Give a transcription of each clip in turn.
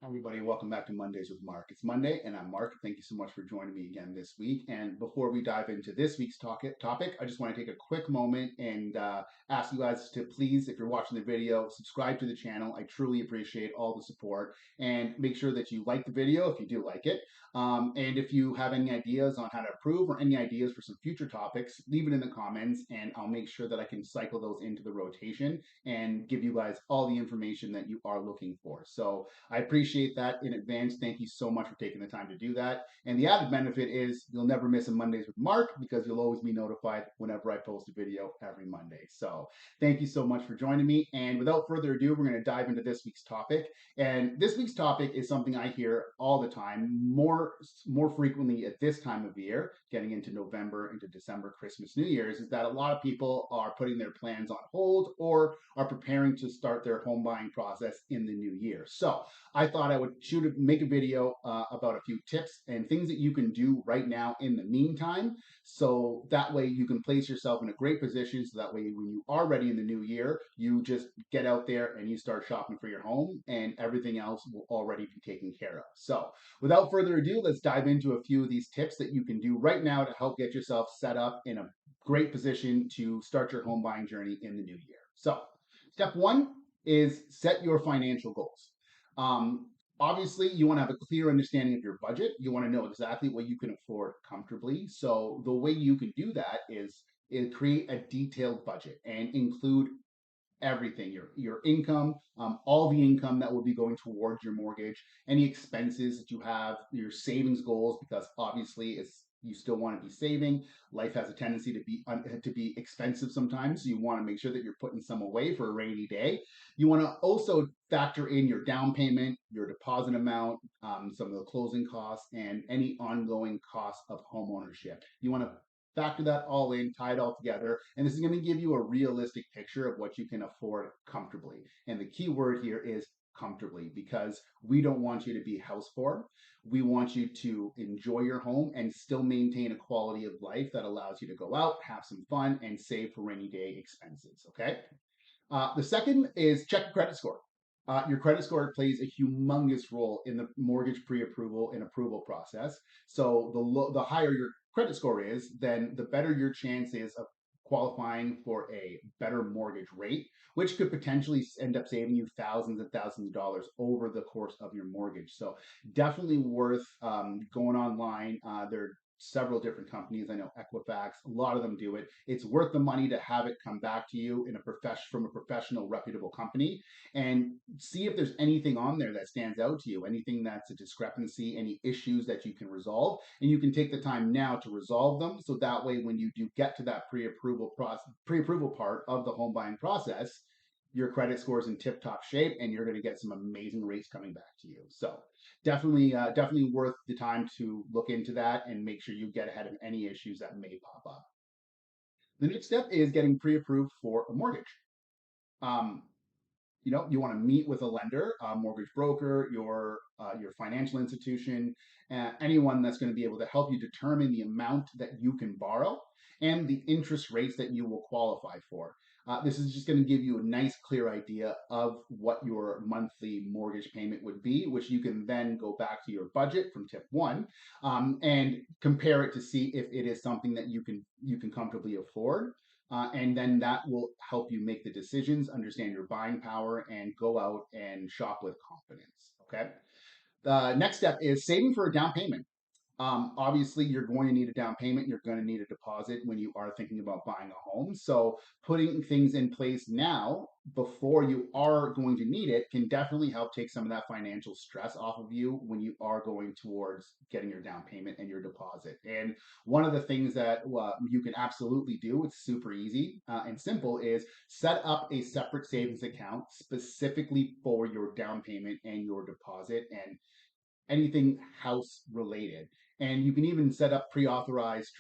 Everybody, welcome back to Mondays with Mark. It's Monday, and I'm Mark. Thank you so much for joining me again this week. And before we dive into this week's topic, I just want to take a quick moment and ask you guys to please, if you're watching the video, subscribe to the channel. I truly appreciate all the support, and make sure that you like the video if you do like it. And if you have any ideas on how to improve or any ideas for some future topics, leave it in the comments, and I'll make sure that I can cycle those into the rotation and give you guys all the information that you are looking for. So I appreciate that in advance. Thank you so much for taking the time to do that. And the added benefit is you'll never miss a Mondays with Mark because you'll always be notified whenever I post a video every Monday. So thank you so much for joining me. And without further ado, we're going to dive into this week's topic. And this week's topic is something I hear all the time, more frequently at this time of year, getting into November, into December, Christmas, New Year's, is that a lot of people are putting their plans on hold or are preparing to start their home buying process in the new year. So I thought I would make a video about a few tips and things that you can do right now in the meantime. So that way you can place yourself in a great position. So that way when you are ready in the new year, you just get out there and you start shopping for your home and everything else will already be taken care of. So without further ado, let's dive into a few of these tips that you can do right now to help get yourself set up in a great position to start your home buying journey in the new year. So step one is set your financial goals. Obviously, you want to have a clear understanding of your budget. You want to know exactly what you can afford comfortably. So the way you can do that is create a detailed budget and include everything, your income, all the income that will be going towards your mortgage, any expenses that you have, your savings goals, because obviously it's you still want to be saving. Life has a tendency to be expensive sometimes, so you want to make sure that you're putting some away for a rainy day. You want to also factor in your down payment, your deposit amount, some of the closing costs, and any ongoing costs of home ownership. You want to factor that all in, tie it all together, and this is going to give you a realistic picture of what you can afford comfortably. And the key word here is comfortably, because we don't want you to be house poor. We want you to enjoy your home and still maintain a quality of life that allows you to go out, have some fun, and save for rainy day expenses. Okay. The second is check your credit score. Your credit score plays a humongous role in the mortgage pre-approval and approval process. So the higher your credit score is, then the better your chance is of qualifying for a better mortgage rate, which could potentially end up saving you thousands and thousands of dollars over the course of your mortgage. So definitely worth going online. There are several different companies. I know Equifax, a lot of them do it. It's worth the money to have it come back to you in a from a professional, reputable company, and see if there's anything on there that stands out to you, anything that's a discrepancy, any issues that you can resolve, and you can take the time now to resolve them. So that way, when you do get to that pre-approval part of the home buying process, your credit score is in tip-top shape, and you're going to get some amazing rates coming back to you. So definitely worth the time to look into that and make sure you get ahead of any issues that may pop up. The next step is getting pre-approved for a mortgage. Um, you want to meet with a lender, a mortgage broker, your financial institution, anyone that's going to be able to help you determine the amount that you can borrow and the interest rates that you will qualify for. This is just going to give you a nice, clear idea of what your monthly mortgage payment would be, which you can then go back to your budget from tip one and compare it to see if it is something that you can comfortably afford. And then that will help you make the decisions, understand your buying power, and go out and shop with confidence. Okay. The next step is saving for a down payment. Obviously, you're going to need a down payment. You're going to need a deposit when you are thinking about buying a home. So, putting things in place now before you are going to need it can definitely help take some of that financial stress off of you when you are going towards getting your down payment and your deposit. And one of the things that you can absolutely do, it's super easy and simple, is set up a separate savings account specifically for your down payment and your deposit and anything house related. And you can even set up pre-authorized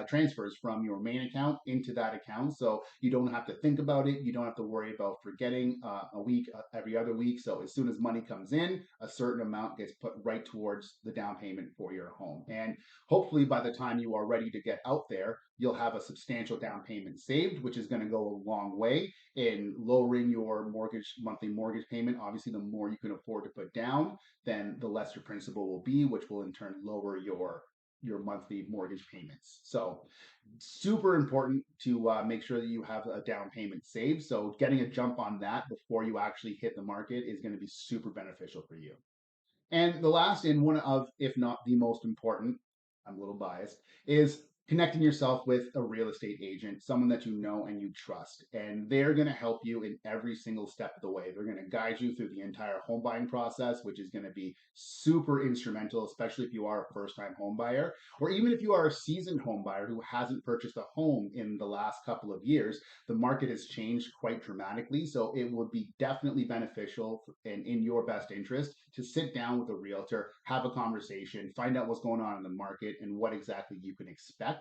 transfers from your main account into that account, so you don't have to think about it. You don't have to worry about forgetting a week every other week. So as soon as money comes in, a certain amount gets put right towards the down payment for your home. And hopefully by the time you are ready to get out there, you'll have a substantial down payment saved, which is going to go a long way in lowering your monthly mortgage payment. Obviously, the more you can afford to put down, then the less your principal will be, which will in turn lower your monthly mortgage payments. So super important to make sure that you have a down payment saved. So getting a jump on that before you actually hit the market is going to be super beneficial for you. And the last, and one of, if not the most important, I'm a little biased, is connecting yourself with a real estate agent, someone that you know and you trust. And they're going to help you in every single step of the way. They're going to guide you through the entire home buying process, which is going to be super instrumental, especially if you are a first time home buyer, or even if you are a seasoned home buyer who hasn't purchased a home in the last couple of years. The market has changed quite dramatically. So it would be definitely beneficial and in your best interest to sit down with a realtor, have a conversation, find out what's going on in the market and what exactly you can expect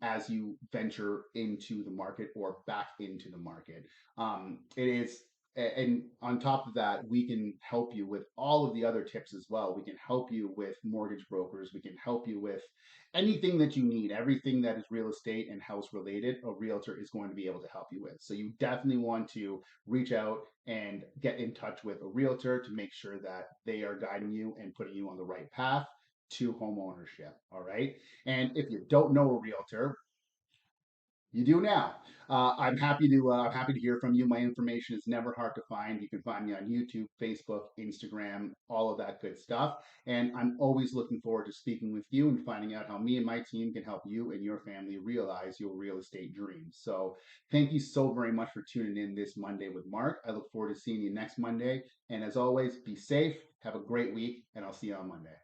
as you venture into the market or back into the market. It is and on top of that, we can help you with all of the other tips as well. We can help you with mortgage brokers. We can help you with anything that you need, everything that is real estate and house related, a realtor is going to be able to help you with. So you definitely want to reach out and get in touch with a realtor to make sure that they are guiding you and putting you on the right path to home ownership. All right. And if you don't know a realtor, you do now. I'm happy to hear from you. My information is never hard to find. You can find me on YouTube, Facebook, Instagram, all of that good stuff. And I'm always looking forward to speaking with you and finding out how me and my team can help you and your family realize your real estate dreams. So thank you so very much for tuning in this Monday with Mark. I look forward to seeing you next Monday. And as always, be safe, have a great week, and I'll see you on Monday.